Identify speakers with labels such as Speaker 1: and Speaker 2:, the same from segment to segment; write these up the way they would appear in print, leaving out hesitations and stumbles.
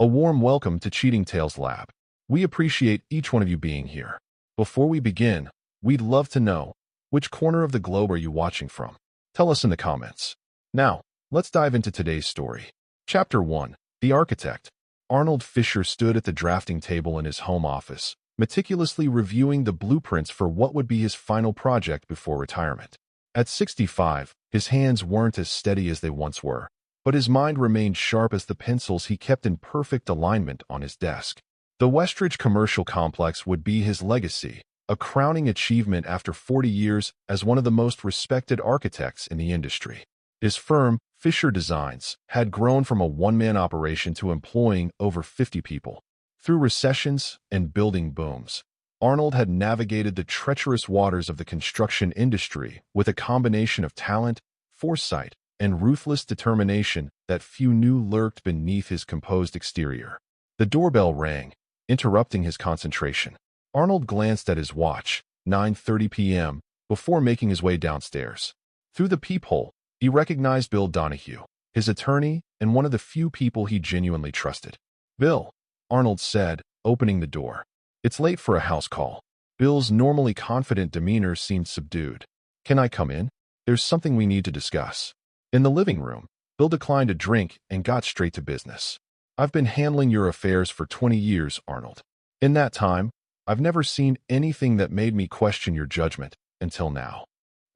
Speaker 1: A warm welcome to Cheating Tales Lab. We appreciate each one of you being here. Before we begin, we'd love to know, which corner of the globe are you watching from? Tell us in the comments. Now, let's dive into today's story. Chapter 1. The Architect. Arnold Fisher stood at the drafting table in his home office, meticulously reviewing the blueprints for what would be his final project before retirement. At 65, his hands weren't as steady as they once were, but his mind remained sharp as the pencils he kept in perfect alignment on his desk. The Westridge Commercial Complex would be his legacy, a crowning achievement after 40 years as one of the most respected architects in the industry. His firm, Fisher Designs, had grown from a one-man operation to employing over 50 people. Through recessions and building booms, Arnold had navigated the treacherous waters of the construction industry with a combination of talent, foresight, and ruthless determination that few knew lurked beneath his composed exterior. The doorbell rang, interrupting his concentration. Arnold glanced at his watch, 9:30 p.m., before making his way downstairs. Through the peephole, he recognized Bill Donahue, his attorney and one of the few people he genuinely trusted. "Bill," Arnold said, opening the door. "It's late for a house call." Bill's normally confident demeanor seemed subdued. "Can I come in? There's something we need to discuss." In the living room, Bill declined a drink and got straight to business. "I've been handling your affairs for 20 years, Arnold. In that time, I've never seen anything that made me question your judgment, until now."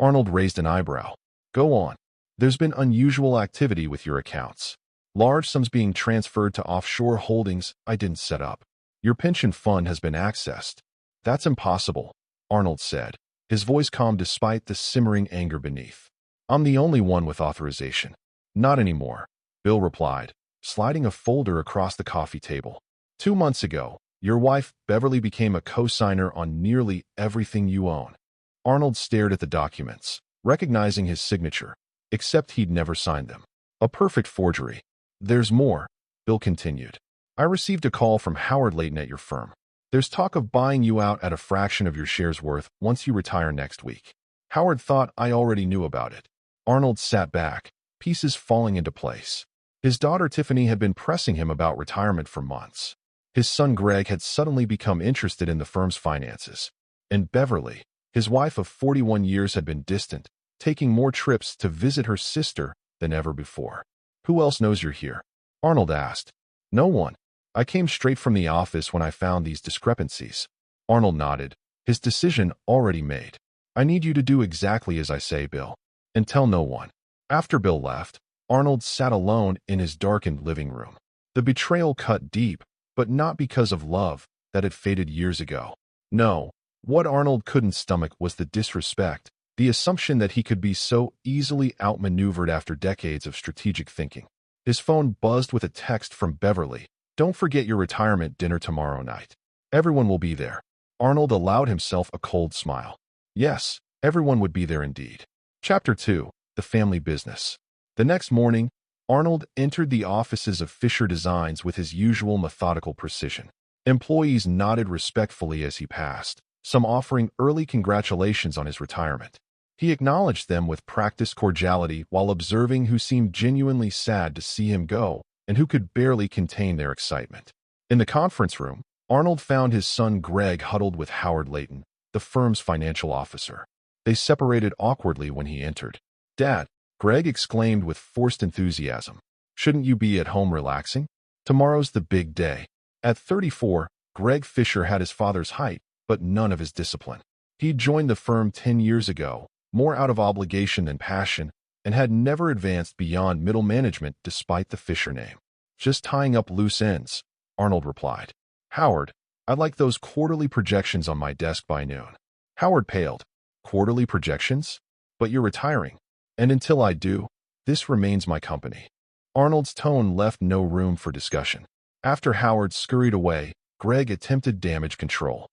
Speaker 1: Arnold raised an eyebrow. "Go on. There's been unusual activity with your accounts. Large sums being transferred to offshore holdings I didn't set up. Your pension fund has been accessed." "That's impossible," Arnold said, his voice calm despite the simmering anger beneath. "I'm the only one with authorization." "Not anymore," Bill replied, sliding a folder across the coffee table. "2 months ago, your wife, Beverly, became a co-signer on nearly everything you own." Arnold stared at the documents, recognizing his signature, except he'd never signed them. "A perfect forgery." "There's more," Bill continued. "I received a call from Howard Layton at your firm. There's talk of buying you out at a fraction of your shares worth once you retire next week." Howard thought I already knew about it. Arnold sat back, pieces falling into place. His daughter Tiffany had been pressing him about retirement for months. His son Greg had suddenly become interested in the firm's finances. And Beverly, his wife of 41 years, had been distant, taking more trips to visit her sister than ever before. "Who else knows you're here?" Arnold asked. "No one. I came straight from the office when I found these discrepancies." Arnold nodded, his decision already made. "I need you to do exactly as I say, Bill. And tell no one." After Bill left, Arnold sat alone in his darkened living room. The betrayal cut deep, but not because of love that had faded years ago. No, what Arnold couldn't stomach was the disrespect, the assumption that he could be so easily outmaneuvered after decades of strategic thinking. His phone buzzed with a text from Beverly. "Don't forget your retirement dinner tomorrow night. Everyone will be there." Arnold allowed himself a cold smile. Yes, everyone would be there indeed. Chapter 2. The Family Business. The next morning, Arnold entered the offices of Fisher Designs with his usual methodical precision. Employees nodded respectfully as he passed, some offering early congratulations on his retirement. He acknowledged them with practiced cordiality while observing who seemed genuinely sad to see him go and who could barely contain their excitement. In the conference room, Arnold found his son Greg huddled with Howard Layton, the firm's financial officer. They separated awkwardly when he entered. "Dad," Greg exclaimed with forced enthusiasm. "Shouldn't you be at home relaxing? Tomorrow's the big day." At 34, Greg Fisher had his father's height, but none of his discipline. He'd joined the firm 10 years ago, more out of obligation than passion, and had never advanced beyond middle management despite the Fisher name. "Just tying up loose ends," Arnold replied. "Howard, I'd like those quarterly projections on my desk by noon." Howard paled. "Quarterly projections? But you're retiring. And until I do, this remains my company." Arnold's tone left no room for discussion. After Howard scurried away, Greg attempted damage control.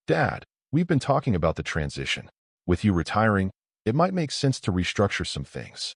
Speaker 1: "Dad, we've been talking about the transition. With you retiring, it might make sense to restructure some things."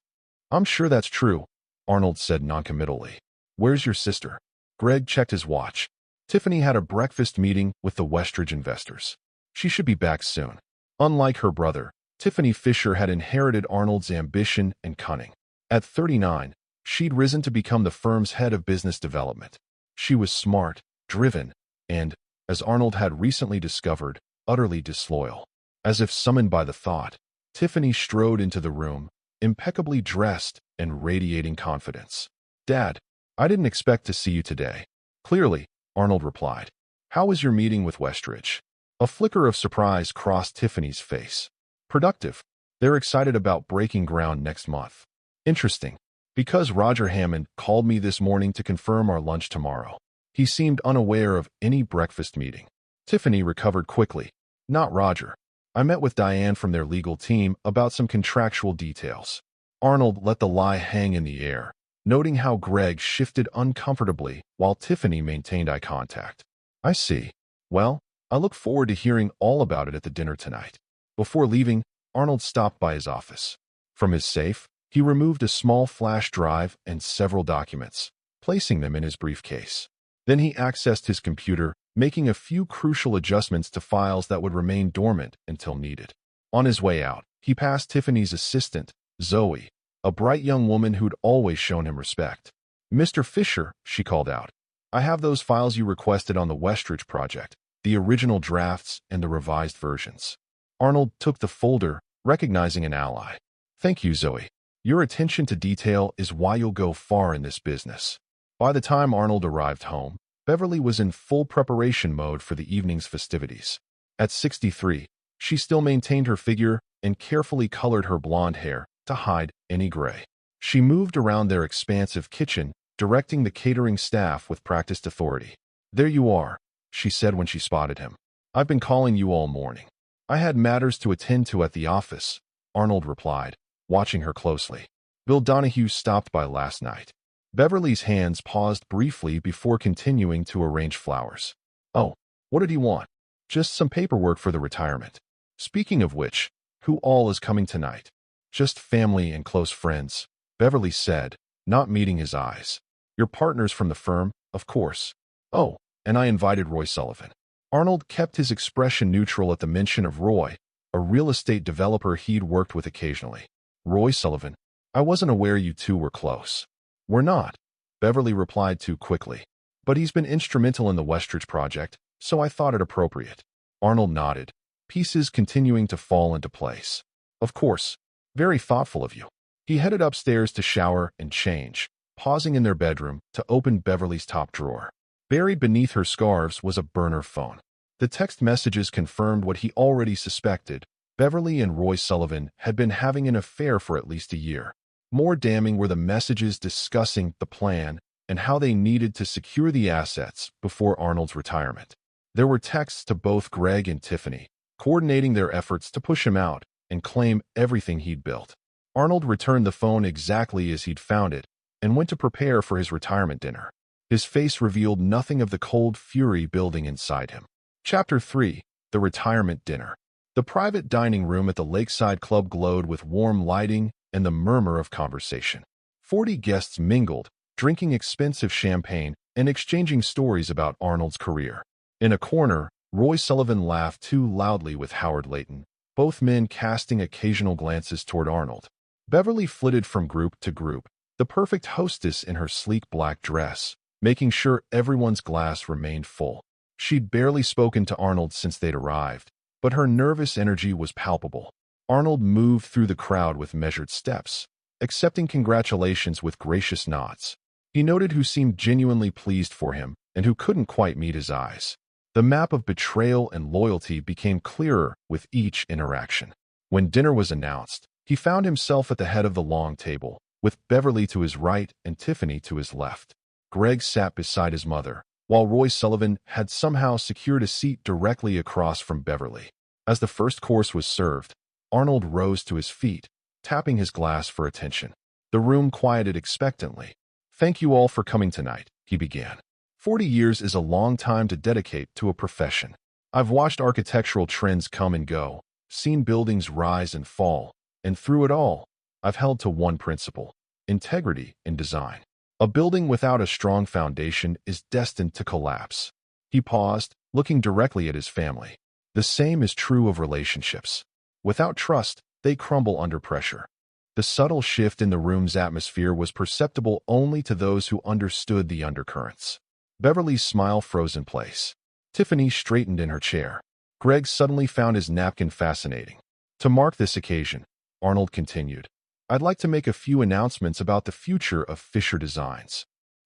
Speaker 1: "I'm sure that's true," Arnold said noncommittally. "Where's your sister?" Greg checked his watch. "Tiffany had a breakfast meeting with the Westridge investors. She should be back soon." Unlike her brother, Tiffany Fisher had inherited Arnold's ambition and cunning. At 39, she'd risen to become the firm's head of business development. She was smart, driven, and, as Arnold had recently discovered, utterly disloyal. As if summoned by the thought, Tiffany strode into the room, impeccably dressed and radiating confidence. "Dad, I didn't expect to see you today." "Clearly," Arnold replied. "How was your meeting with Westridge?" A flicker of surprise crossed Tiffany's face. "Productive. They're excited about breaking ground next month." "Interesting. Because Roger Hammond called me this morning to confirm our lunch tomorrow. He seemed unaware of any breakfast meeting." Tiffany recovered quickly. "Not Roger. I met with Diane from their legal team about some contractual details." Arnold let the lie hang in the air, noting how Greg shifted uncomfortably while Tiffany maintained eye contact. "I see. Well, I look forward to hearing all about it at the dinner tonight." Before leaving, Arnold stopped by his office. From his safe, he removed a small flash drive and several documents, placing them in his briefcase. Then he accessed his computer, making a few crucial adjustments to files that would remain dormant until needed. On his way out, he passed Tiffany's assistant, Zoe, a bright young woman who'd always shown him respect. "Mr. Fisher," she called out, "I have those files you requested on the Westridge project, the original drafts and the revised versions." Arnold took the folder, recognizing an ally. "Thank you, Zoe. Your attention to detail is why you'll go far in this business." By the time Arnold arrived home, Beverly was in full preparation mode for the evening's festivities. At 63, she still maintained her figure and carefully colored her blonde hair to hide any gray. She moved around their expansive kitchen, directing the catering staff with practiced authority. "There you are," she said when she spotted him. "I've been calling you all morning." "I had matters to attend to at the office," Arnold replied, watching her closely. "Bill Donahue stopped by last night." Beverly's hands paused briefly before continuing to arrange flowers. "Oh, what did he want?" "Just some paperwork for the retirement." "Speaking of which, who all is coming tonight?" "Just family and close friends," Beverly said, not meeting his eyes. "Your partners from the firm, of course." "Oh, and I invited Roy Sullivan." Arnold kept his expression neutral at the mention of Roy, a real estate developer he'd worked with occasionally. "Roy Sullivan? I wasn't aware you two were close." "We're not," Beverly replied too quickly. "But he's been instrumental in the Westridge project, so I thought it appropriate." Arnold nodded, pieces continuing to fall into place. "Of course. Very thoughtful of you." He headed upstairs to shower and change, pausing in their bedroom to open Beverly's top drawer. Buried beneath her scarves was a burner phone. The text messages confirmed what he already suspected. Beverly and Roy Sullivan had been having an affair for at least a year. More damning were the messages discussing the plan and how they needed to secure the assets before Arnold's retirement. There were texts to both Greg and Tiffany, coordinating their efforts to push him out and claim everything he'd built. Arnold returned the phone exactly as he'd found it and went to prepare for his retirement dinner. His face revealed nothing of the cold fury building inside him. Chapter 3: The Retirement Dinner. The private dining room at the Lakeside Club glowed with warm lighting and the murmur of conversation. 40 guests mingled, drinking expensive champagne and exchanging stories about Arnold's career. In a corner, Roy Sullivan laughed too loudly with Howard Layton, both men casting occasional glances toward Arnold. Beverly flitted from group to group, the perfect hostess in her sleek black dress, making sure everyone's glass remained full. She'd barely spoken to Arnold since they'd arrived, but her nervous energy was palpable. Arnold moved through the crowd with measured steps, accepting congratulations with gracious nods. He noted who seemed genuinely pleased for him and who couldn't quite meet his eyes. The map of betrayal and loyalty became clearer with each interaction. When dinner was announced, he found himself at the head of the long table, with Beverly to his right and Tiffany to his left. Greg sat beside his mother, while Roy Sullivan had somehow secured a seat directly across from Beverly. As the first course was served, Arnold rose to his feet, tapping his glass for attention. The room quieted expectantly. "Thank you all for coming tonight," he began. 40 years is a long time to dedicate to a profession. I've watched architectural trends come and go, seen buildings rise and fall, and through it all, I've held to one principle: integrity in design. A building without a strong foundation is destined to collapse. He paused, looking directly at his family. The same is true of relationships. Without trust, they crumble under pressure. The subtle shift in the room's atmosphere was perceptible only to those who understood the undercurrents. Beverly's smile froze in place. Tiffany straightened in her chair. Greg suddenly found his napkin fascinating. To mark this occasion, Arnold continued, I'd like to make a few announcements about the future of Fisher Designs.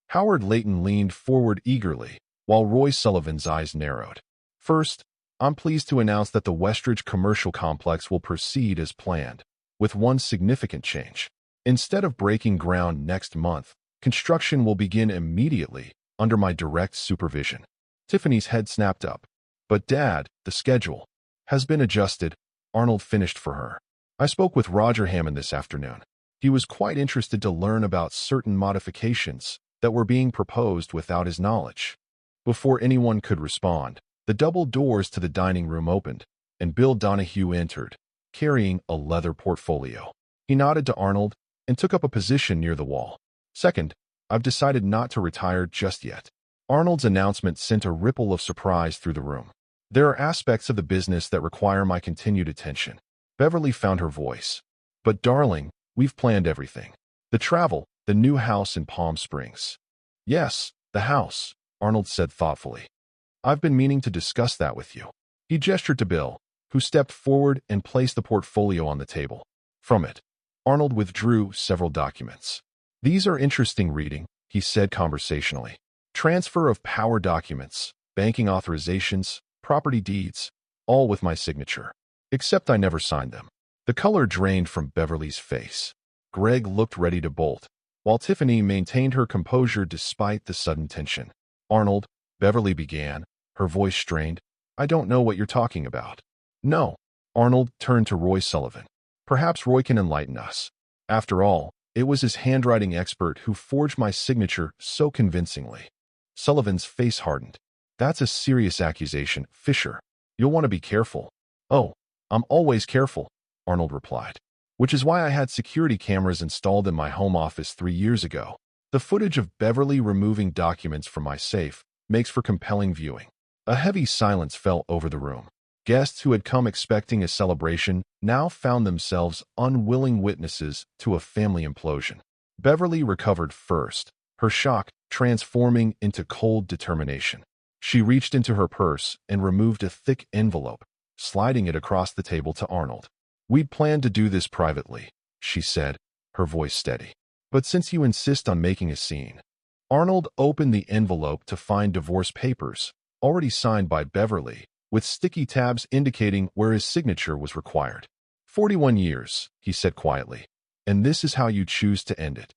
Speaker 1: Howard Layton leaned forward eagerly, while Roy Sullivan's eyes narrowed. First, I'm pleased to announce that the Westridge Commercial Complex will proceed as planned, with one significant change. Instead of breaking ground next month, construction will begin immediately under my direct supervision. Tiffany's head snapped up. But Dad, the schedule has been adjusted, Arnold finished for her. I spoke with Roger Hammond this afternoon. He was quite interested to learn about certain modifications that were being proposed without his knowledge. Before anyone could respond, the double doors to the dining room opened, and Bill Donahue entered, carrying a leather portfolio. He nodded to Arnold and took up a position near the wall. Second, I've decided not to retire just yet. Arnold's announcement sent a ripple of surprise through the room. There are aspects of the business that require my continued attention. Beverly found her voice. But darling, we've planned everything. The travel, the new house in Palm Springs. Yes, the house, Arnold said thoughtfully. I've been meaning to discuss that with you. He gestured to Bill, who stepped forward and placed the portfolio on the table. From it, Arnold withdrew several documents. These are interesting reading, he said conversationally. Transfer of power documents, banking authorizations, property deeds, all with my signature. Except I never signed them. The color drained from Beverly's face. Greg looked ready to bolt, while Tiffany maintained her composure despite the sudden tension. Arnold, Beverly began, her voice strained. I don't know what you're talking about. No. Arnold turned to Roy Sullivan. Perhaps Roy can enlighten us. After all, it was his handwriting expert who forged my signature so convincingly. Sullivan's face hardened. That's a serious accusation, Fisher. You'll want to be careful. Oh, I'm always careful, Arnold replied. Which is why I had security cameras installed in my home office 3 years ago. The footage of Beverly removing documents from my safe makes for compelling viewing. A heavy silence fell over the room. Guests who had come expecting a celebration now found themselves unwilling witnesses to a family implosion. Beverly recovered first, her shock transforming into cold determination. She reached into her purse and removed a thick envelope, sliding it across the table to Arnold. We'd planned to do this privately, she said, her voice steady. But since you insist on making a scene. Arnold opened the envelope to find divorce papers, already signed by Beverly, with sticky tabs indicating where his signature was required. 41 years, he said quietly. And this is how you choose to end it.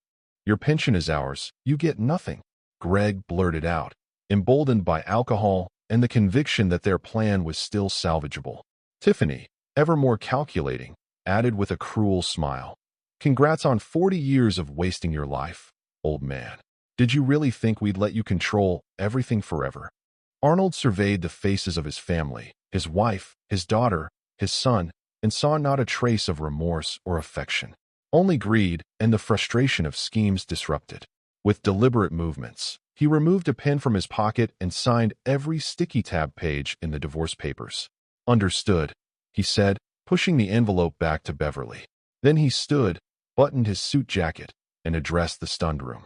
Speaker 1: Your pension is ours, you get nothing. Greg blurted out, emboldened by alcohol and the conviction that their plan was still salvageable. Tiffany, ever more calculating, added with a cruel smile. Congrats on 40 years of wasting your life, old man. Did you really think we'd let you control everything forever? Arnold surveyed the faces of his family, his wife, his daughter, his son, and saw not a trace of remorse or affection. Only greed and the frustration of schemes disrupted. With deliberate movements, he removed a pen from his pocket and signed every sticky tab page in the divorce papers. Understood, he said, pushing the envelope back to Beverly. Then he stood, buttoned his suit jacket, and addressed the stunned room.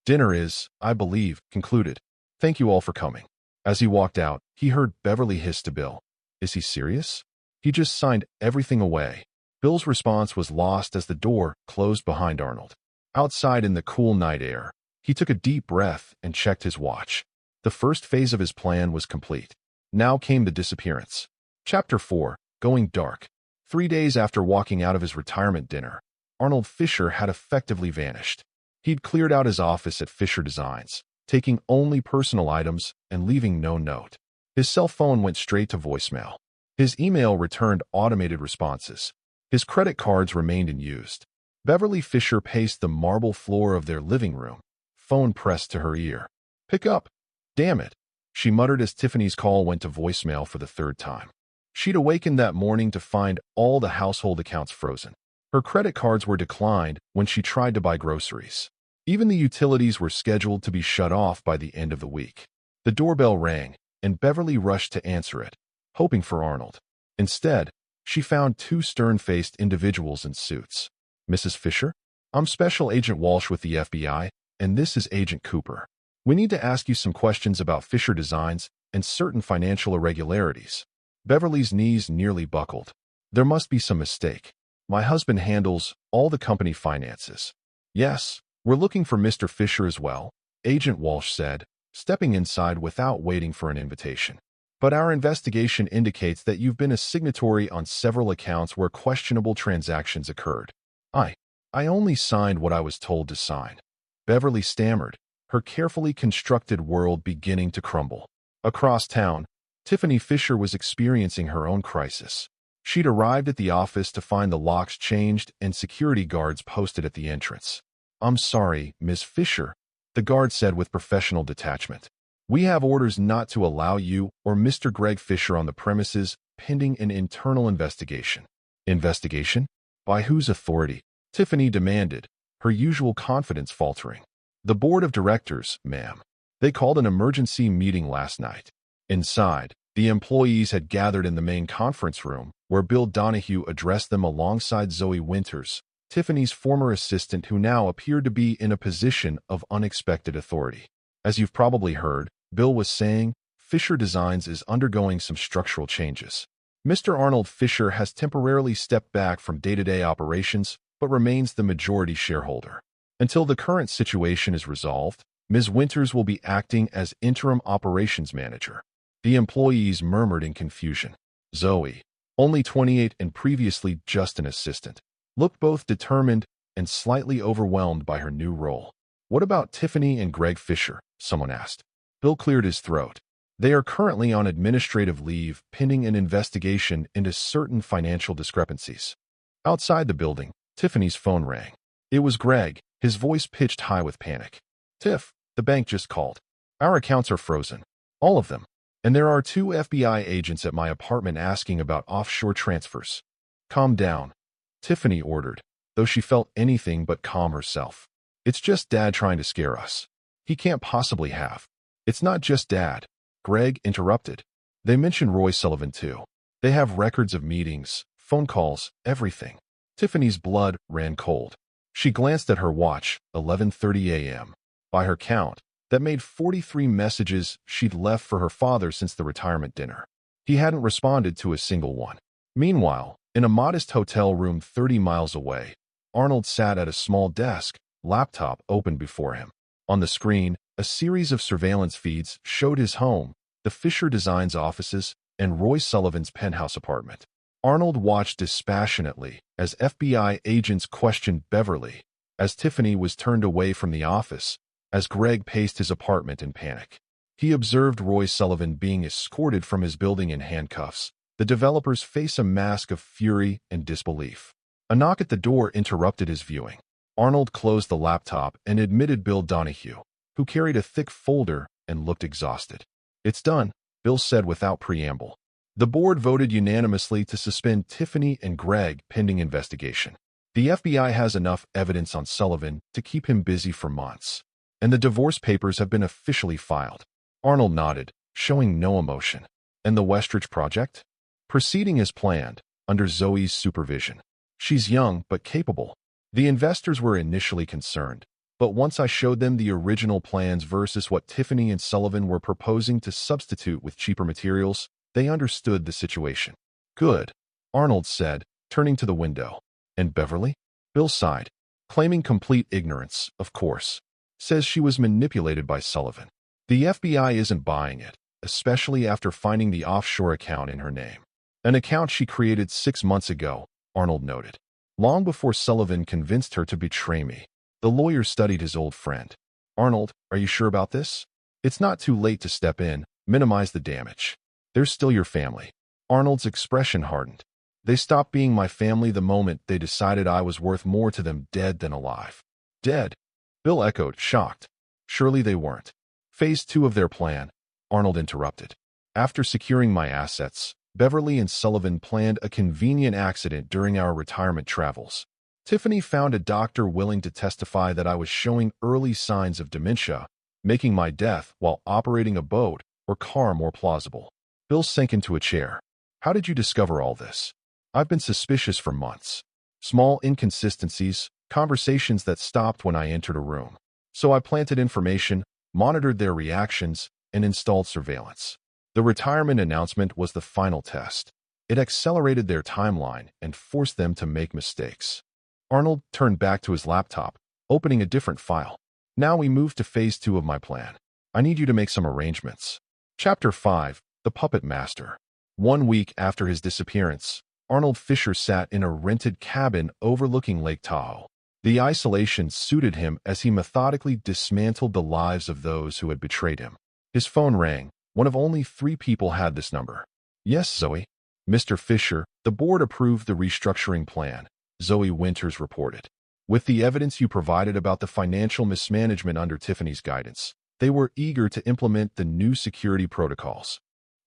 Speaker 1: Dinner is, I believe, concluded. Thank you all for coming. As he walked out, he heard Beverly hiss to Bill. Is he serious? He just signed everything away. Bill's response was lost as the door closed behind Arnold. Outside in the cool night air, he took a deep breath and checked his watch. The first phase of his plan was complete. Now came the disappearance. Chapter 4, Going Dark. 3 days after walking out of his retirement dinner, Arnold Fisher had effectively vanished. He'd cleared out his office at Fisher Designs, taking only personal items and leaving no note. His cell phone went straight to voicemail. His email returned automated responses. His credit cards remained unused. Beverly Fisher paced the marble floor of their living room, phone pressed to her ear. Pick up. Damn it, she muttered as Tiffany's call went to voicemail for the 3rd time. She'd awakened that morning to find all the household accounts frozen. Her credit cards were declined when she tried to buy groceries. Even the utilities were scheduled to be shut off by the end of the week. The doorbell rang, and Beverly rushed to answer it, hoping for Arnold. Instead, she found 2 stern-faced individuals in suits. Mrs. Fisher? I'm Special Agent Walsh with the FBI, and this is Agent Cooper. We need to ask you some questions about Fisher Designs and certain financial irregularities. Beverly's knees nearly buckled. There must be some mistake. My husband handles all the company finances. Yes, we're looking for Mr. Fisher as well, Agent Walsh said, stepping inside without waiting for an invitation. But our investigation indicates that you've been a signatory on several accounts where questionable transactions occurred. I only signed what I was told to sign. Beverly stammered, her carefully constructed world beginning to crumble. Across town, Tiffany Fisher was experiencing her own crisis. She'd arrived at the office to find the locks changed and security guards posted at the entrance. "I'm sorry, Miss Fisher," the guard said with professional detachment. "We have orders not to allow you or Mr. Greg Fisher on the premises pending an internal investigation." "Investigation? By whose authority?" Tiffany demanded, her usual confidence faltering. "The board of directors, ma'am. They called an emergency meeting last night." Inside, the employees had gathered in the main conference room, where Bill Donahue addressed them alongside Zoe Winters, Tiffany's former assistant who now appeared to be in a position of unexpected authority. "As you've probably heard," Bill was saying, "Fisher Designs is undergoing some structural changes. Mr. Arnold Fisher has temporarily stepped back from day-to-day operations, but remains the majority shareholder. Until the current situation is resolved, Ms. Winters will be acting as interim operations manager." The employees murmured in confusion. Zoe, only 28 and previously just an assistant, looked both determined and slightly overwhelmed by her new role. "What about Tiffany and Greg Fisher?" someone asked. Bill cleared his throat. "They are currently on administrative leave pending an investigation into certain financial discrepancies." Outside the building, Tiffany's phone rang. It was Greg, his voice pitched high with panic. "Tiff, the bank just called. Our accounts are frozen. All of them. And there are 2 FBI agents at my apartment asking about offshore transfers." "Calm down," Tiffany ordered, though she felt anything but calm herself. "It's just Dad trying to scare us. He can't possibly have." "It's not just Dad," Greg interrupted. "They mentioned Roy Sullivan too. They have records of meetings, phone calls, everything." Tiffany's blood ran cold. She glanced at her watch, 11:30 a.m. By her count, that made 43 messages she'd left for her father since the retirement dinner. He hadn't responded to a single one. Meanwhile, in a modest hotel room 30 miles away, Arnold sat at a small desk, laptop open before him. On the screen, a series of surveillance feeds showed his home, the Fisher Designs offices, and Roy Sullivan's penthouse apartment. Arnold watched dispassionately as FBI agents questioned Beverly, as Tiffany was turned away from the office, as Greg paced his apartment in panic. He observed Roy Sullivan being escorted from his building in handcuffs, the developer's face a mask of fury and disbelief. A knock at the door interrupted his viewing. Arnold closed the laptop and admitted Bill Donahue, who carried a thick folder and looked exhausted. "It's done," Bill said without preamble. The board voted unanimously to suspend Tiffany and Greg pending investigation. The FBI has enough evidence on Sullivan to keep him busy for months, and the divorce papers have been officially filed. Arnold nodded, showing no emotion. "And the Westridge project?" "Proceeding as planned, under Zoe's supervision. She's young but capable." The investors were initially concerned, but once I showed them the original plans versus what Tiffany and Sullivan were proposing to substitute with cheaper materials, they understood the situation. "Good," Arnold said, turning to the window. "And Beverly?" Bill sighed, claiming complete ignorance, of course. "Says she was manipulated by Sullivan. The FBI isn't buying it, especially after finding the offshore account in her name. An account she created 6 months ago," Arnold noted. "Long before Sullivan convinced her to betray me." The lawyer studied his old friend. "Arnold, are you sure about this? It's not too late to step in, minimize the damage. They're still your family." Arnold's expression hardened. "They stopped being my family the moment they decided I was worth more to them dead than alive." "Dead?" Bill echoed, shocked. "Surely they weren't." "Phase 2 of their plan," Arnold interrupted. "After securing my assets, Beverly and Sullivan planned a convenient accident during our retirement travels. Tiffany found a doctor willing to testify that I was showing early signs of dementia, making my death while operating a boat or car more plausible." Bill sank into a chair. "How did you discover all this?" "I've been suspicious for months. Small inconsistencies, conversations that stopped when I entered a room. So I planted information, monitored their reactions, and installed surveillance. The retirement announcement was the final test. It accelerated their timeline and forced them to make mistakes. Arnold turned back to his laptop, opening a different file. Now we move to phase 2 of my plan. I need you to make some arrangements. Chapter 5, The Puppet Master. 1 week after his disappearance, Arnold Fisher sat in a rented cabin overlooking Lake Tahoe. The isolation suited him as he methodically dismantled the lives of those who had betrayed him. His phone rang. One of only 3 people had this number. Yes, Zoe. Mr. Fisher, the board approved the restructuring plan, Zoe Winters reported. With the evidence you provided about the financial mismanagement under Tiffany's guidance, they were eager to implement the new security protocols.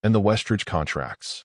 Speaker 1: And the Westridge contracts.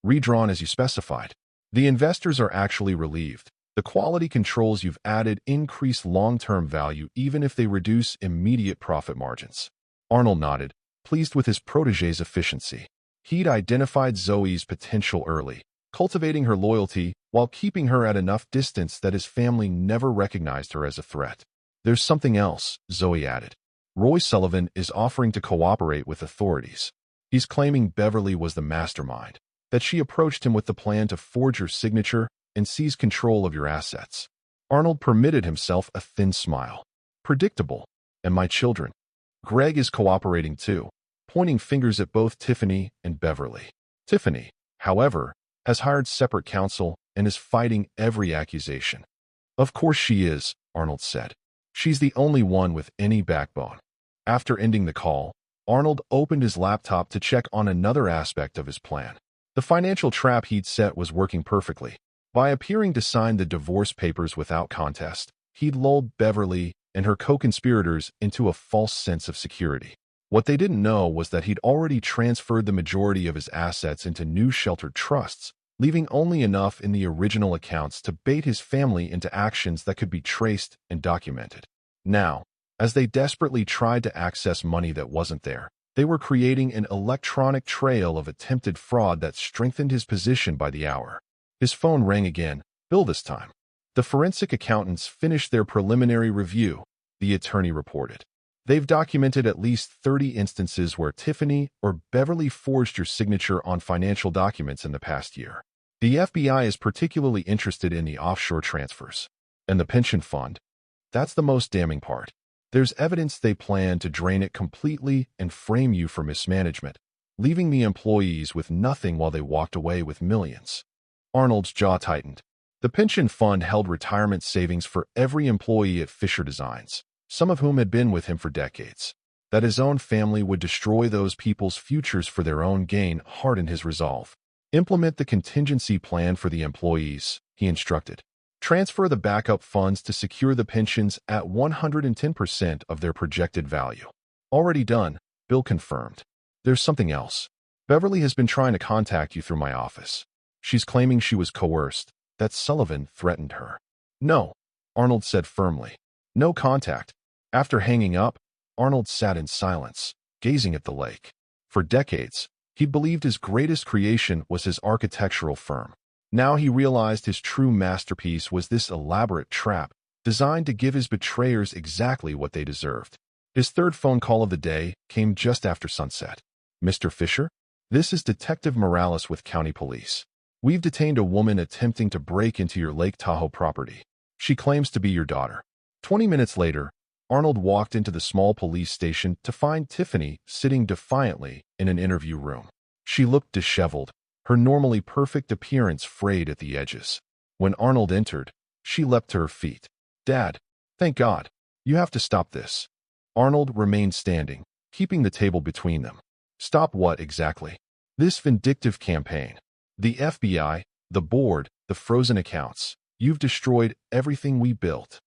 Speaker 1: Redrawn as you specified. The investors are actually relieved. The quality controls you've added increase long-term value even if they reduce immediate profit margins. Arnold nodded, pleased with his protégé's efficiency. He'd identified Zoe's potential early, cultivating her loyalty while keeping her at enough distance that his family never recognized her as a threat. There's something else, Zoe added. Roy Sullivan is offering to cooperate with authorities. He's claiming Beverly was the mastermind, that she approached him with the plan to forge your signature and seize control of your assets. Arnold permitted himself a thin smile. Predictable. And my children. Greg is cooperating too, pointing fingers at both Tiffany and Beverly. Tiffany, however, has hired separate counsel and is fighting every accusation. Of course she is, Arnold said. She's the only one with any backbone. After ending the call, Arnold opened his laptop to check on another aspect of his plan. The financial trap he'd set was working perfectly. By appearing to sign the divorce papers without contest, he'd lulled Beverly and her co-conspirators into a false sense of security. What they didn't know was that he'd already transferred the majority of his assets into new sheltered trusts, leaving only enough in the original accounts to bait his family into actions that could be traced and documented. Now, as they desperately tried to access money that wasn't there, they were creating an electronic trail of attempted fraud that strengthened his position by the hour. His phone rang again, Bill this time. The forensic accountants finished their preliminary review, the attorney reported. They've documented at least 30 instances where Tiffany or Beverly forged your signature on financial documents in the past year. The FBI is particularly interested in the offshore transfers. And the pension fund? That's the most damning part. There's evidence they plan to drain it completely and frame you for mismanagement, leaving the employees with nothing while they walked away with millions. Arnold's jaw tightened. The pension fund held retirement savings for every employee at Fisher Designs, some of whom had been with him for decades. That his own family would destroy those people's futures for their own gain hardened his resolve. Implement the contingency plan for the employees, he instructed. Transfer the backup funds to secure the pensions at 110% of their projected value. Already done, Bill confirmed. There's something else. Beverly has been trying to contact you through my office. She's claiming she was coerced, that Sullivan threatened her. No, Arnold said firmly. No contact. After hanging up, Arnold sat in silence, gazing at the lake. For decades, he believed his greatest creation was his architectural firm. Now he realized his true masterpiece was this elaborate trap, designed to give his betrayers exactly what they deserved. His third phone call of the day came just after sunset. Mr. Fisher? This is Detective Morales with County Police. We've detained a woman attempting to break into your Lake Tahoe property. She claims to be your daughter. 20 minutes later, Arnold walked into the small police station to find Tiffany sitting defiantly in an interview room. She looked disheveled, her normally perfect appearance frayed at the edges. When Arnold entered, she leapt to her feet. Dad, thank God. You have to stop this. Arnold remained standing, keeping the table between them. Stop what exactly? This vindictive campaign. The FBI, the board, the frozen accounts. You've destroyed everything we built.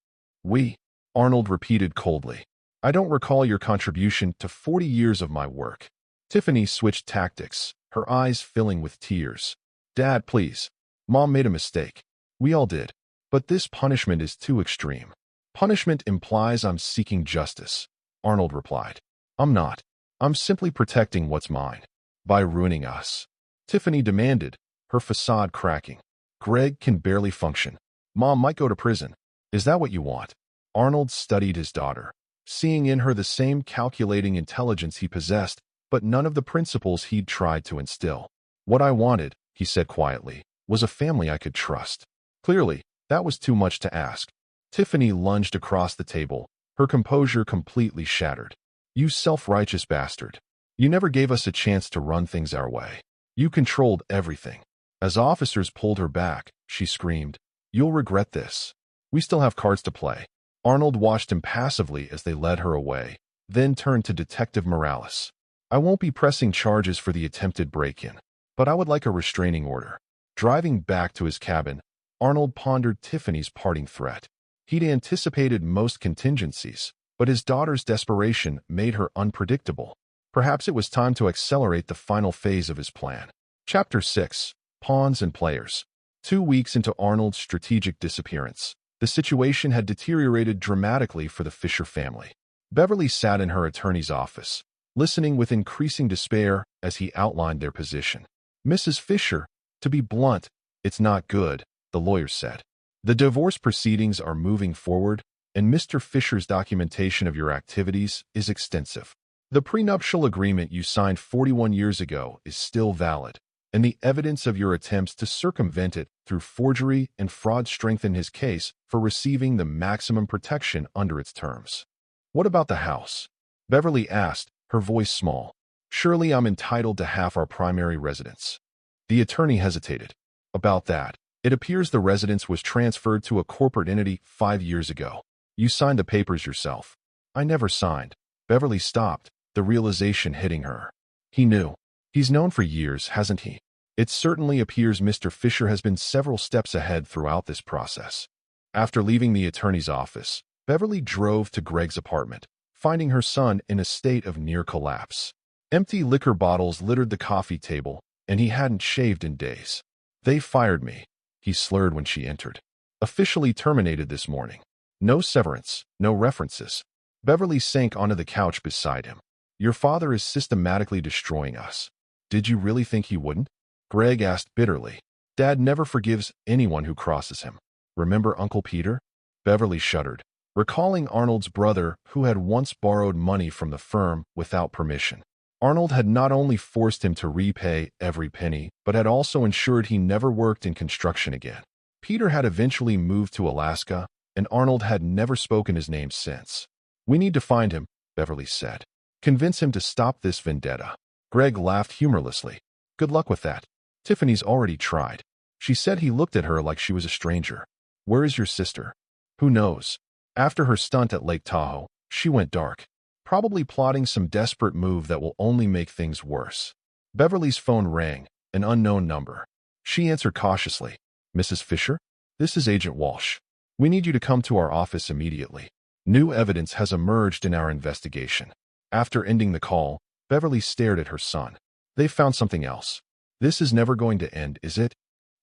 Speaker 1: We, Arnold repeated coldly. I don't recall your contribution to 40 years of my work. Tiffany switched tactics, her eyes filling with tears. Dad, please. Mom made a mistake. We all did. But this punishment is too extreme. Punishment implies I'm seeking justice, Arnold replied. I'm not. I'm simply protecting what's mine. By ruining us. Tiffany demanded, her facade cracking. Greg can barely function. Mom might go to prison. Is that what you want? Arnold studied his daughter. seeing in her the same calculating intelligence he possessed, but none of the principles he'd tried to instill. What I wanted, he said quietly, was a family I could trust. Clearly, that was too much to ask. Tiffany lunged across the table, her composure completely shattered. You self-righteous bastard. You never gave us a chance to run things our way. You controlled everything. As officers pulled her back, she screamed, "You'll regret this. We still have cards to play." Arnold watched impassively as they led her away, then turned to Detective Morales. "I won't be pressing charges for the attempted break-in, but I would like a restraining order." Driving back to his cabin, Arnold pondered Tiffany's parting threat. He'd anticipated most contingencies, but his daughter's desperation made her unpredictable. Perhaps it was time to accelerate the final phase of his plan. Chapter 6. Pawns and Players. 2 weeks into Arnold's strategic disappearance, the situation had deteriorated dramatically for the Fisher family. Beverly sat in her attorney's office, listening with increasing despair as he outlined their position. "Mrs. Fisher, to be blunt, it's not good," the lawyer said. "The divorce proceedings are moving forward, and Mr. Fisher's documentation of your activities is extensive. The prenuptial agreement you signed 41 years ago is still valid, and the evidence of your attempts to circumvent it through forgery and fraud strengthen his case for receiving the maximum protection under its terms." "What about the house?" Beverly asked, her voice small. "Surely I'm entitled to half our primary residence." The attorney hesitated. "About that, it appears the residence was transferred to a corporate entity 5 years ago. You signed the papers yourself." "I never signed." Beverly stopped, the realization hitting her. He knew. He's known for years, hasn't he? It certainly appears Mr. Fisher has been several steps ahead throughout this process. After leaving the attorney's office, Beverly drove to Greg's apartment, finding her son in a state of near collapse. Empty liquor bottles littered the coffee table, and he hadn't shaved in days. "They fired me," he slurred when she entered. "Officially terminated this morning. No severance, no references." Beverly sank onto the couch beside him. "Your father is systematically destroying us. Did you really think he wouldn't?" Greg asked bitterly. "Dad never forgives anyone who crosses him. Remember Uncle Peter?" Beverly shuddered, recalling Arnold's brother who had once borrowed money from the firm without permission. Arnold had not only forced him to repay every penny, but had also ensured he never worked in construction again. Peter had eventually moved to Alaska, and Arnold had never spoken his name since. "We need to find him," Beverly said. "Convince him to stop this vendetta." Greg laughed humorlessly. "Good luck with that. Tiffany's already tried." She said he looked at her like she was a stranger. "Where is your sister?" "Who knows?" After her stunt at Lake Tahoe, she went dark, probably plotting some desperate move that will only make things worse. Beverly's phone rang, an unknown number. She answered cautiously. "Mrs. Fisher? This is Agent Walsh. We need you to come to our office immediately. New evidence has emerged in our investigation." After ending the call, Beverly stared at her son. "They found something else. This is never going to end, is it?"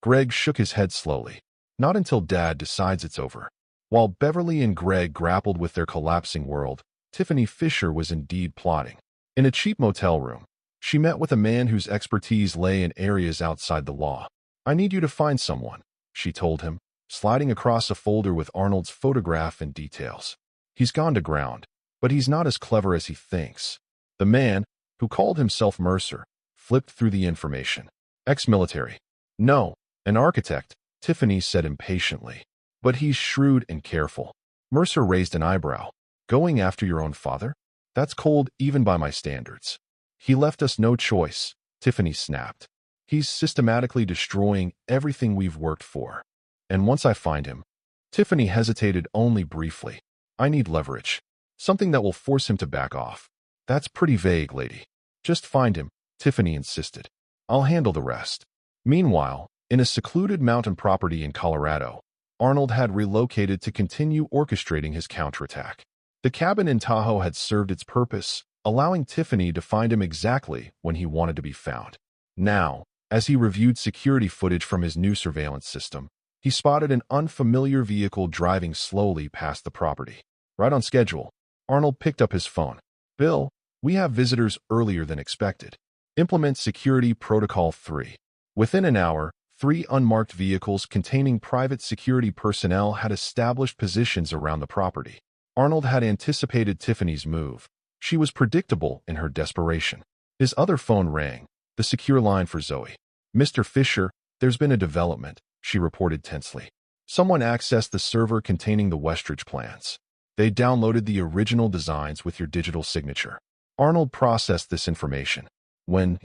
Speaker 1: Greg shook his head slowly. "Not until Dad decides it's over." While Beverly and Greg grappled with their collapsing world, Tiffany Fisher was indeed plotting. In a cheap motel room, she met with a man whose expertise lay in areas outside the law. "I need you to find someone," she told him, sliding across a folder with Arnold's photograph and details. "He's gone to ground, but he's not as clever as he thinks." The man, who called himself Mercer, flipped through the information. "Ex-military." "No, an architect," Tiffany said impatiently. "But he's shrewd and careful." Mercer raised an eyebrow. "Going after your own father? That's cold even by my standards." "He left us no choice," Tiffany snapped. "He's systematically destroying everything we've worked for. And once I find him..." Tiffany hesitated only briefly. "I need leverage. Something that will force him to back off." "That's pretty vague, lady." "Just find him," Tiffany insisted. "I'll handle the rest." Meanwhile, in a secluded mountain property in Colorado, Arnold had relocated to continue orchestrating his counterattack. The cabin in Tahoe had served its purpose, allowing Tiffany to find him exactly when he wanted to be found. Now, as he reviewed security footage from his new surveillance system, he spotted an unfamiliar vehicle driving slowly past the property. Right on schedule, Arnold picked up his phone. "Bill, we have visitors earlier than expected. Implement Security Protocol 3. Within an hour, 3 unmarked vehicles containing private security personnel had established positions around the property. Arnold had anticipated Tiffany's move. She was predictable in her desperation. His other phone rang, the secure line for Zoe. "Mr. Fisher, there's been a development," she reported tensely. "Someone accessed the server containing the Westridge plans. They downloaded the original designs with your digital signature." Arnold processed this information. When,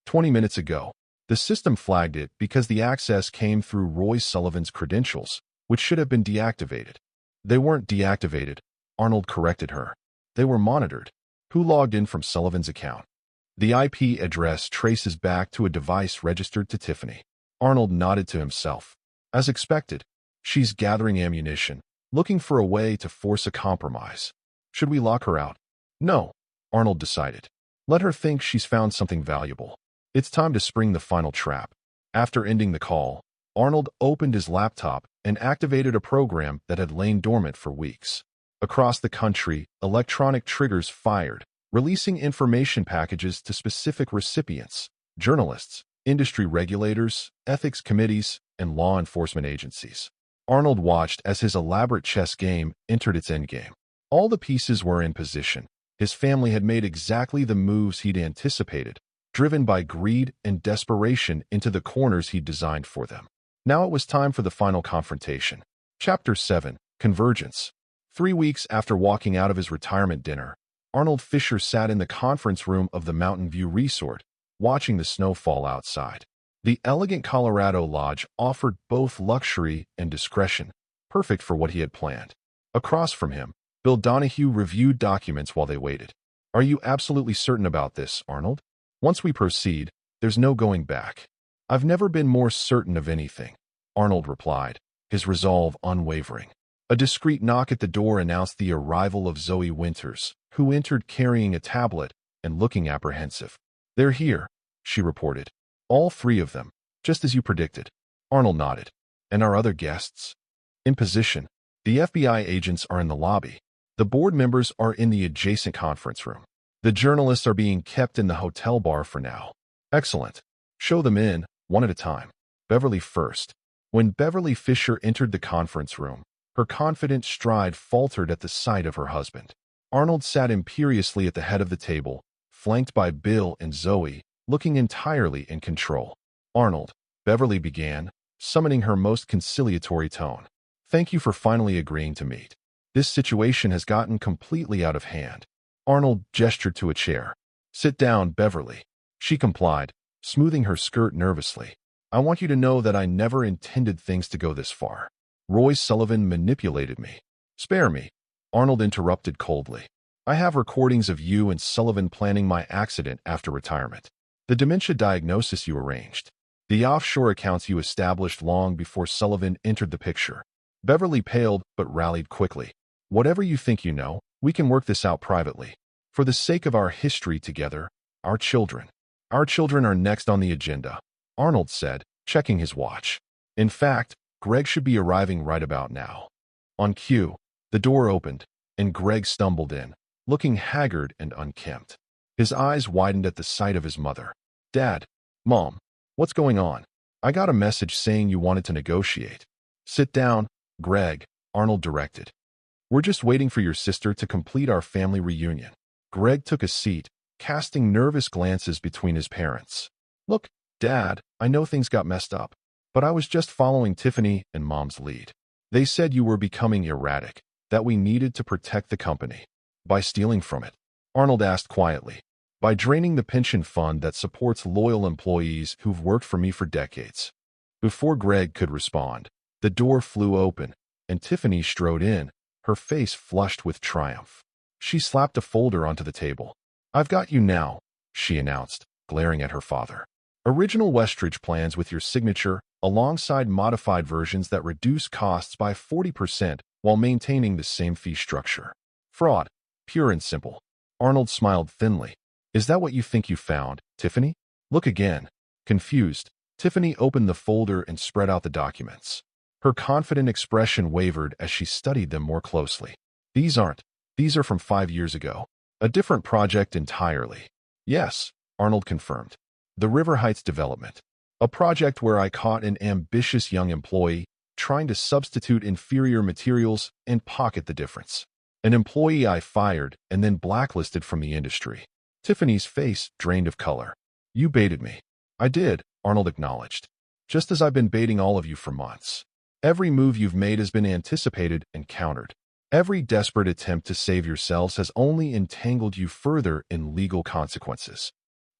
Speaker 1: 20 minutes ago, the system flagged it because the access came through Roy Sullivan's credentials, which should have been deactivated. "They weren't deactivated," Arnold corrected her. "They were monitored." "Who logged in from Sullivan's account?" "The IP address traces back to a device registered to Tiffany." Arnold nodded to himself. As expected, she's gathering ammunition, looking for a way to force a compromise. Should we lock her out? No, Arnold decided. Let her think she's found something valuable. It's time to spring the final trap. After ending the call, Arnold opened his laptop and activated a program that had lain dormant for weeks. Across the country, electronic triggers fired, releasing information packages to specific recipients: journalists, industry regulators, ethics committees, and law enforcement agencies. Arnold watched as his elaborate chess game entered its endgame. All the pieces were in position. His family had made exactly the moves he'd anticipated, driven by greed and desperation into the corners he'd designed for them. Now it was time for the final confrontation. Chapter 7: Convergence. 3 weeks after walking out of his retirement dinner, Arnold Fisher sat in the conference room of the Mountain View Resort, watching the snow fall outside. The elegant Colorado Lodge offered both luxury and discretion, perfect for what he had planned. Across from him, Bill Donahue reviewed documents while they waited. "Are you absolutely certain about this, Arnold? Once we proceed, there's no going back." "I've never been more certain of anything," Arnold replied, his resolve unwavering. A discreet knock at the door announced the arrival of Zoe Winters, who entered carrying a tablet and looking apprehensive. "They're here," she reported. "All 3 of them, just as you predicted." Arnold nodded. "And our other guests?" "In position. The FBI agents are in the lobby. The board members are in the adjacent conference room. The journalists are being kept in the hotel bar for now." "Excellent. Show them in, one at a time. Beverly first." When Beverly Fisher entered the conference room, her confident stride faltered at the sight of her husband. Arnold sat imperiously at the head of the table, flanked by Bill and Zoe, looking entirely in control. "Arnold," Beverly began, summoning her most conciliatory tone. "Thank you for finally agreeing to meet. This situation has gotten completely out of hand." Arnold gestured to a chair. "Sit down, Beverly." She complied, smoothing her skirt nervously. "I want you to know that I never intended things to go this far. Roy Sullivan manipulated me." "Spare me," Arnold interrupted coldly. "I have recordings of you and Sullivan planning my accident after retirement. The dementia diagnosis you arranged. The offshore accounts you established long before Sullivan entered the picture." Beverly paled but rallied quickly. "Whatever you think you know, we can work this out privately. For the sake of our history together, our children. Our children are next on the agenda," Arnold said, checking his watch. "In fact, Greg should be arriving right about now." On cue, the door opened, and Greg stumbled in, looking haggard and unkempt. His eyes widened at the sight of his mother. "Dad, Mom, what's going on? I got a message saying you wanted to negotiate." "Sit down, Greg," Arnold directed. "We're just waiting for your sister to complete our family reunion." Greg took a seat, casting nervous glances between his parents. "Look, Dad, I know things got messed up, but I was just following Tiffany and Mom's lead. They said you were becoming erratic, that we needed to protect the company." "By stealing from it?" Arnold asked quietly. "By draining the pension fund that supports loyal employees who've worked for me for decades." Before Greg could respond, the door flew open, and Tiffany strode in, her face flushed with triumph. She slapped a folder onto the table. "I've got you now," she announced, glaring at her father. "Original Westridge plans with your signature, alongside modified versions that reduce costs by 40% while maintaining the same fee structure. Fraud, pure and simple." Arnold smiled thinly. "Is that what you think you found, Tiffany?" "Look again." Confused, Tiffany opened the folder and spread out the documents. Her confident expression wavered as she studied them more closely. These are from 5 years ago. A different project entirely." "Yes," Arnold confirmed. "The River Heights development. A project where I caught an ambitious young employee trying to substitute inferior materials and pocket the difference." An employee I fired and then blacklisted from the industry. Tiffany's face drained of color. You baited me. I did, Arnold acknowledged. Just as I've been baiting all of you for months. Every move you've made has been anticipated and countered. Every desperate attempt to save yourselves has only entangled you further in legal consequences.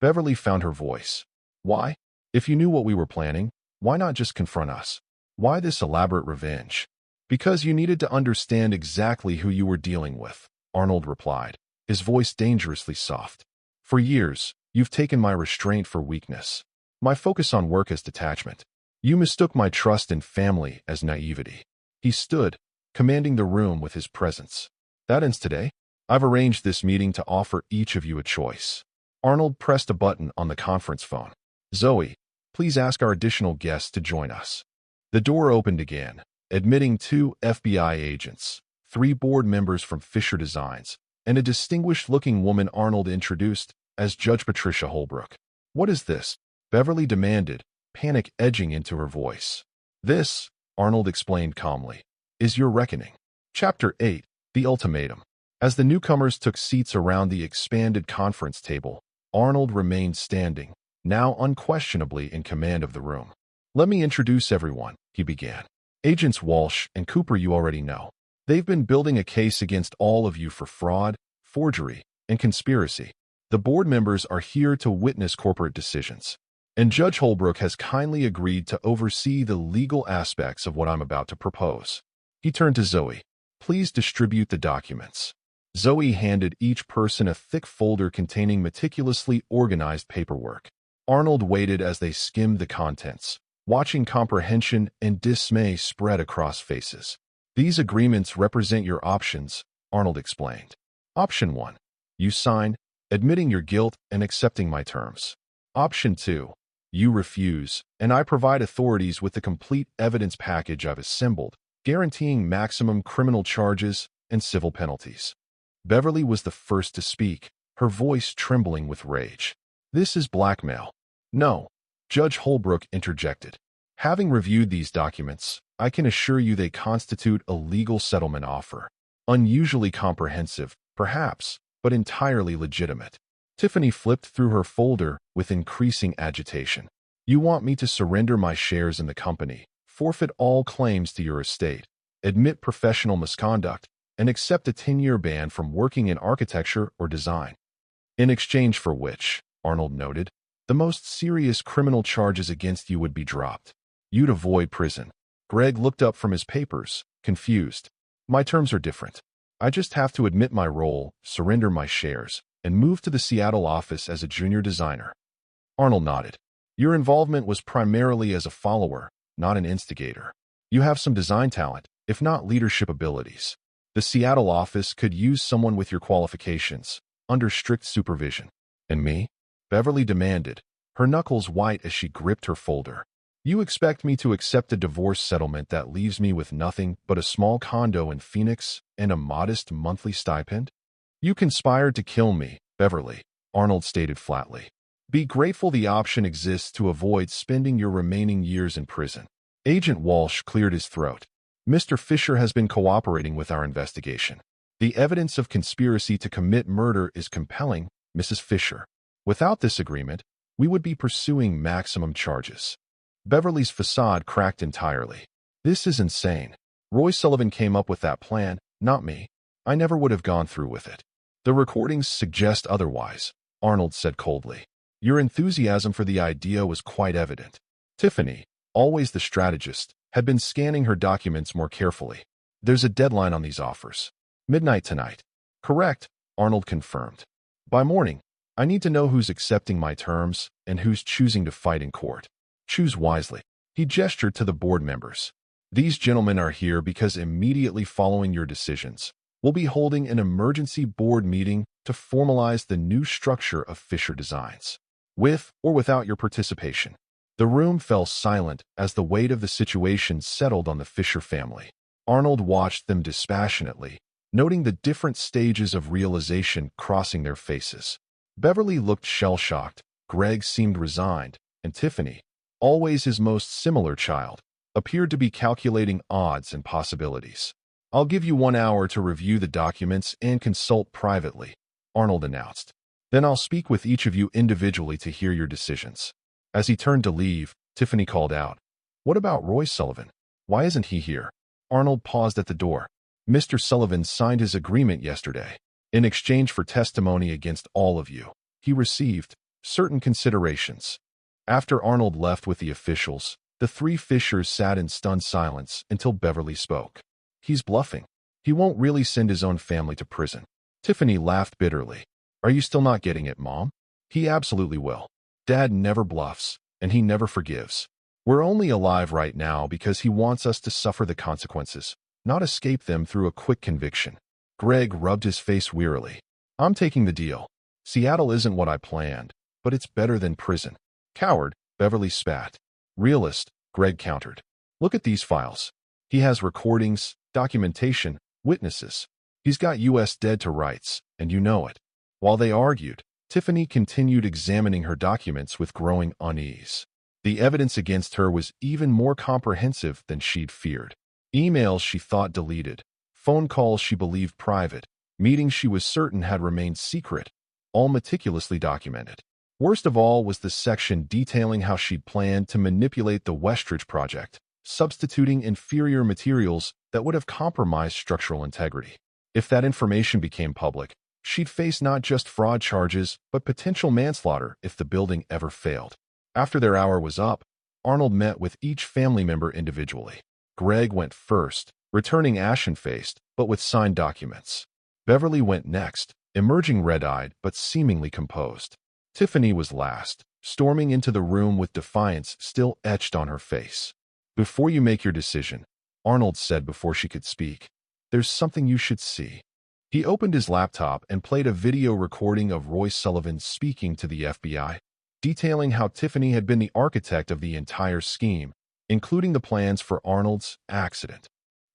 Speaker 1: Beverly found her voice. Why? If you knew what we were planning, why not just confront us? Why this elaborate revenge? Because you needed to understand exactly who you were dealing with, Arnold replied, his voice dangerously soft. For years, you've taken my restraint for weakness, my focus on work as detachment. You mistook my trust in family as naivety. He stood, commanding the room with his presence. That ends today. I've arranged this meeting to offer each of you a choice. Arnold pressed a button on the conference phone. Zoe, please ask our additional guests to join us. The door opened again, admitting 2 FBI agents, 3 board members from Fisher Designs, and a distinguished-looking woman Arnold introduced as Judge Patricia Holbrook. What is this? Beverly demanded, panic edging into her voice. This, Arnold explained calmly, is your reckoning. Chapter 8, The Ultimatum. As the newcomers took seats around the expanded conference table, Arnold remained standing, now unquestionably in command of the room. Let me introduce everyone, he began. Agents Walsh and Cooper you already know. They've been building a case against all of you for fraud, forgery, and conspiracy. The board members are here to witness corporate decisions. And Judge Holbrook has kindly agreed to oversee the legal aspects of what I'm about to propose. He turned to Zoe. Please distribute the documents. Zoe handed each person a thick folder containing meticulously organized paperwork. Arnold waited as they skimmed the contents, watching comprehension and dismay spread across faces. These agreements represent your options, Arnold explained. Option 1. You sign, admitting your guilt and accepting my terms. Option 2. You refuse, and I provide authorities with the complete evidence package I've assembled, guaranteeing maximum criminal charges and civil penalties. Beverly was the first to speak, her voice trembling with rage. This is blackmail. No, Judge Holbrook interjected. Having reviewed these documents, I can assure you they constitute a legal settlement offer. Unusually comprehensive, perhaps, but entirely legitimate. Tiffany flipped through her folder with increasing agitation. You want me to surrender my shares in the company, forfeit all claims to your estate, admit professional misconduct, and accept a 10-year ban from working in architecture or design. In exchange for which, Arnold noted, the most serious criminal charges against you would be dropped. You'd avoid prison. Greg looked up from his papers, confused. My terms are different. I just have to admit my role, surrender my shares, and move to the Seattle office as a junior designer. Arnold nodded. Your involvement was primarily as a follower, not an instigator. You have some design talent, if not leadership abilities. The Seattle office could use someone with your qualifications, under strict supervision. And me? Beverly demanded, her knuckles white as she gripped her folder. You expect me to accept a divorce settlement that leaves me with nothing but a small condo in Phoenix and a modest monthly stipend? You conspired to kill me, Beverly, Arnold stated flatly. Be grateful the option exists to avoid spending your remaining years in prison. Agent Walsh cleared his throat. Mr. Fisher has been cooperating with our investigation. The evidence of conspiracy to commit murder is compelling, Mrs. Fisher. Without this agreement, we would be pursuing maximum charges. Beverly's facade cracked entirely. This is insane. Roy Sullivan came up with that plan, not me. I never would have gone through with it. The recordings suggest otherwise, Arnold said coldly. Your enthusiasm for the idea was quite evident. Tiffany, always the strategist, had been scanning her documents more carefully. There's a deadline on these offers. Midnight tonight. Correct, Arnold confirmed. By morning, I need to know who's accepting my terms and who's choosing to fight in court. Choose wisely. He gestured to the board members. These gentlemen are here because immediately following your decisions, we'll be holding an emergency board meeting to formalize the new structure of Fisher Designs. With or without your participation. The room fell silent as the weight of the situation settled on the Fisher family. Arnold watched them dispassionately, noting the different stages of realization crossing their faces. Beverly looked shell-shocked, Greg seemed resigned, and Tiffany, always his most similar child, appeared to be calculating odds and possibilities. I'll give you 1 hour to review the documents and consult privately, Arnold announced. Then I'll speak with each of you individually to hear your decisions. As he turned to leave, Tiffany called out, "What about Roy Sullivan? Why isn't he here?" Arnold paused at the door. "Mr. Sullivan signed his agreement yesterday. In exchange for testimony against all of you, he received certain considerations." After Arnold left with the officials, the three Fishers sat in stunned silence until Beverly spoke. "He's bluffing. He won't really send his own family to prison." Tiffany laughed bitterly. "Are you still not getting it, Mom? He absolutely will. Dad never bluffs, and he never forgives. We're only alive right now because he wants us to suffer the consequences, not escape them through a quick conviction." Greg rubbed his face wearily. "I'm taking the deal. Seattle isn't what I planned, but it's better than prison." "Coward," Beverly spat. "Realist," Greg countered. "Look at these files. He has recordings, documentation, witnesses. He's got U.S. dead to rights, and you know it." While they argued, Tiffany continued examining her documents with growing unease. The evidence against her was even more comprehensive than she'd feared. Emails she thought deleted, phone calls she believed private, meetings she was certain had remained secret, all meticulously documented. Worst of all was the section detailing how she'd planned to manipulate the Westridge project, substituting inferior materials that would have compromised structural integrity. If that information became public, she'd face not just fraud charges, but potential manslaughter if the building ever failed. After their hour was up, Arnold met with each family member individually. Greg went first, returning ashen-faced, but with signed documents. Beverly went next, emerging red-eyed but seemingly composed. Tiffany was last, storming into the room with defiance still etched on her face. "Before you make your decision," Arnold said before she could speak, "there's something you should see." He opened his laptop and played a video recording of Roy Sullivan speaking to the FBI, detailing how Tiffany had been the architect of the entire scheme, including the plans for Arnold's accident.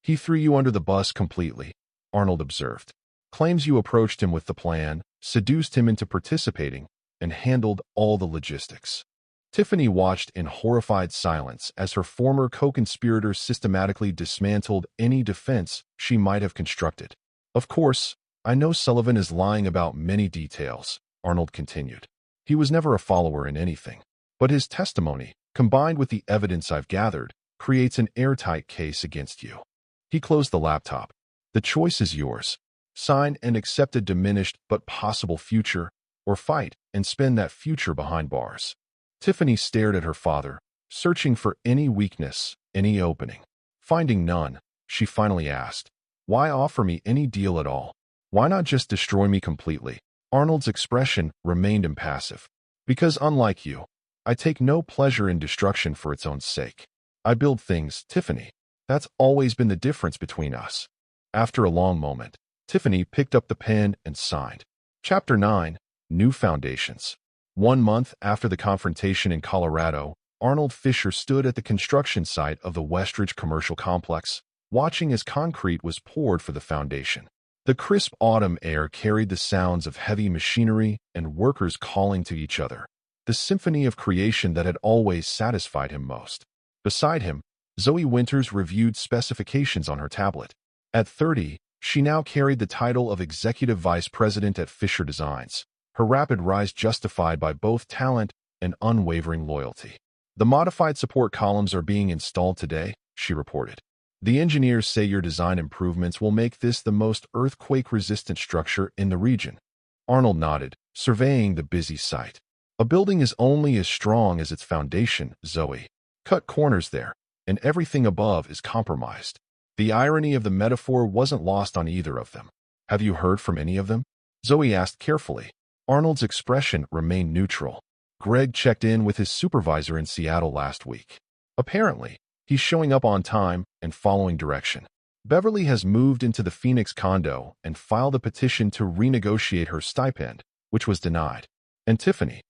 Speaker 1: "He threw you under the bus completely," Arnold observed. "Claims you approached him with the plan, seduced him into participating, and handled all the logistics." Tiffany watched in horrified silence as her former co-conspirator systematically dismantled any defense she might have constructed. "Of course, I know Sullivan is lying about many details," Arnold continued. "He was never a follower in anything. But his testimony, combined with the evidence I've gathered, creates an airtight case against you." He closed the laptop. "The choice is yours. Sign and accept a diminished but possible future, or fight and spend that future behind bars." Tiffany stared at her father, searching for any weakness, any opening. Finding none, she finally asked, "Why offer me any deal at all? Why not just destroy me completely?" Arnold's expression remained impassive. "Because unlike you, I take no pleasure in destruction for its own sake. I build things, Tiffany. That's always been the difference between us." After a long moment, Tiffany picked up the pen and signed. Chapter 9. New Foundations. 1 month after the confrontation in Colorado, Arnold Fisher stood at the construction site of the Westridge Commercial Complex, watching as concrete was poured for the foundation. The crisp autumn air carried the sounds of heavy machinery and workers calling to each other, the symphony of creation that had always satisfied him most. Beside him, Zoe Winters reviewed specifications on her tablet. At 30, she now carried the title of Executive Vice President at Fisher Designs, her rapid rise justified by both talent and unwavering loyalty. "The modified support columns are being installed today," she reported. "The engineers say your design improvements will make this the most earthquake-resistant structure in the region." Arnold nodded, surveying the busy site. "A building is only as strong as its foundation, Zoe. Cut corners there, and everything above is compromised." The irony of the metaphor wasn't lost on either of them. "Have you heard from any of them?" Zoe asked carefully. Arnold's expression remained neutral. "Greg checked in with his supervisor in Seattle last week. Apparently, he's showing up on time and following direction. Beverly has moved into the Phoenix condo and filed a petition to renegotiate her stipend, which was denied. And Tiffany."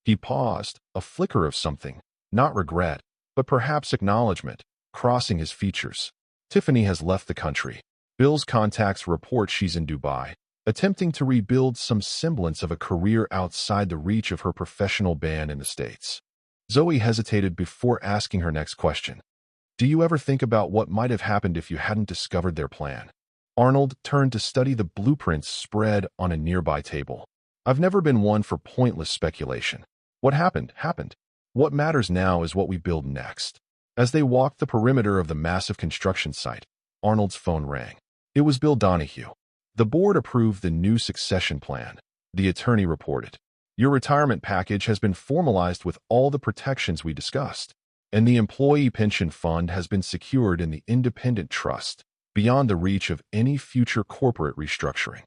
Speaker 1: He paused, a flicker of something, not regret, but perhaps acknowledgement, crossing his features. "Tiffany has left the country. Bill's contacts report she's in Dubai, attempting to rebuild some semblance of a career outside the reach of her professional ban in the States." Zoe hesitated before asking her next question. "Do you ever think about what might have happened if you hadn't discovered their plan?" Arnold turned to study the blueprints spread on a nearby table. I've never been one for pointless speculation. What happened, happened. What matters now is what we build next. As they walked the perimeter of the massive construction site, Arnold's phone rang. It was Bill Donahue. The board approved the new succession plan, the attorney reported. Your retirement package has been formalized with all the protections we discussed, and the employee pension fund has been secured in the independent trust, beyond the reach of any future corporate restructuring.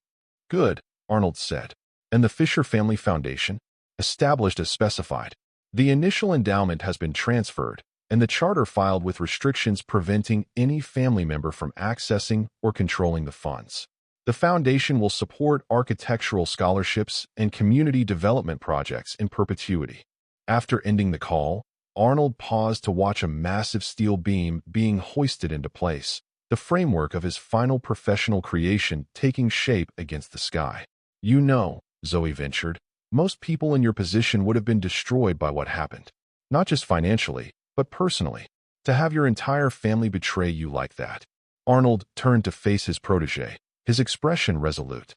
Speaker 1: Good, Arnold said. And the Fisher Family Foundation? Established as specified. The initial endowment has been transferred, and the charter filed with restrictions preventing any family member from accessing or controlling the funds. The foundation will support architectural scholarships and community development projects in perpetuity. After ending the call, Arnold paused to watch a massive steel beam being hoisted into place, the framework of his final professional creation taking shape against the sky. You know, Zoe ventured, most people in your position would have been destroyed by what happened. Not just financially, but personally. To have your entire family betray you like that. Arnold turned to face his protege, his expression resolute.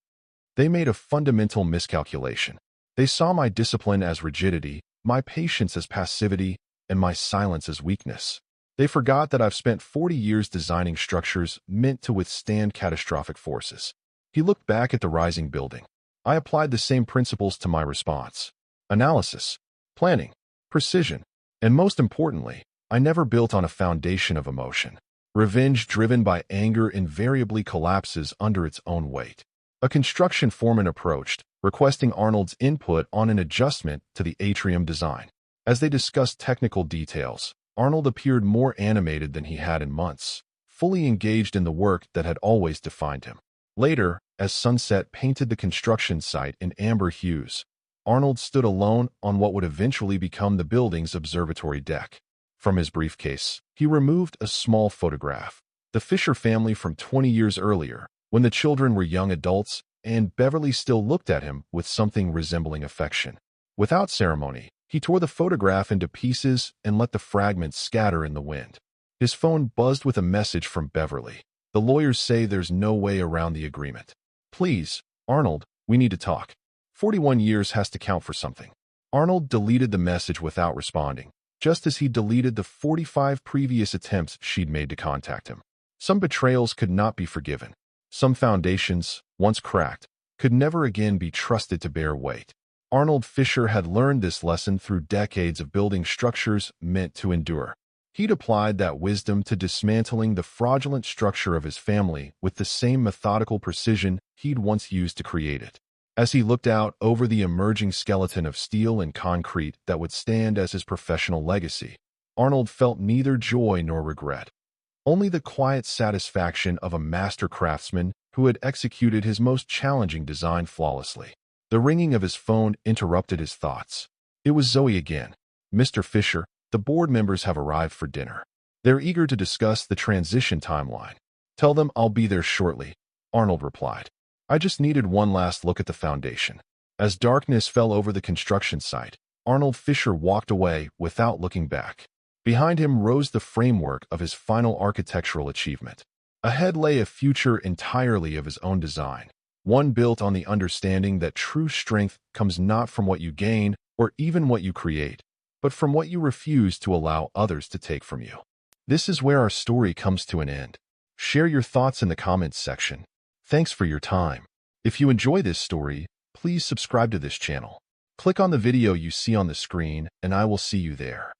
Speaker 1: They made a fundamental miscalculation. They saw my discipline as rigidity, my patience as passivity, and my silence as weakness. They forgot that I've spent 40 years designing structures meant to withstand catastrophic forces. He looked back at the rising building. I applied the same principles to my response. Analysis, planning, precision, and most importantly, I never built on a foundation of emotion. Revenge driven by anger invariably collapses under its own weight. A construction foreman approached, requesting Arnold's input on an adjustment to the atrium design. As they discussed technical details, Arnold appeared more animated than he had in months, fully engaged in the work that had always defined him. Later, as sunset painted the construction site in amber hues, Arnold stood alone on what would eventually become the building's observatory deck. From his briefcase, he removed a small photograph, the Fisher family from 20 years earlier, when the children were young adults, and Beverly still looked at him with something resembling affection. Without ceremony, he tore the photograph into pieces and let the fragments scatter in the wind. His phone buzzed with a message from Beverly. The lawyers say there's no way around the agreement. Please, Arnold, we need to talk. 41 years has to count for something. Arnold deleted the message without responding, just as he deleted the 45 previous attempts she'd made to contact him. Some betrayals could not be forgiven. Some foundations, once cracked, could never again be trusted to bear weight. Arnold Fisher had learned this lesson through decades of building structures meant to endure. He'd applied that wisdom to dismantling the fraudulent structure of his family with the same methodical precision he'd once used to create it. As he looked out over the emerging skeleton of steel and concrete that would stand as his professional legacy, Arnold felt neither joy nor regret. Only the quiet satisfaction of a master craftsman who had executed his most challenging design flawlessly. The ringing of his phone interrupted his thoughts. It was Zoe again. Mr. Fisher, the board members have arrived for dinner. They're eager to discuss the transition timeline. Tell them I'll be there shortly, Arnold replied. I just needed one last look at the foundation. As darkness fell over the construction site, Arnold Fisher walked away without looking back. Behind him rose the framework of his final architectural achievement. Ahead lay a future entirely of his own design, one built on the understanding that true strength comes not from what you gain or even what you create, but from what you refuse to allow others to take from you. This is where our story comes to an end. Share your thoughts in the comments section. Thanks for your time. If you enjoy this story, please subscribe to this channel. Click on the video you see on the screen, and I will see you there.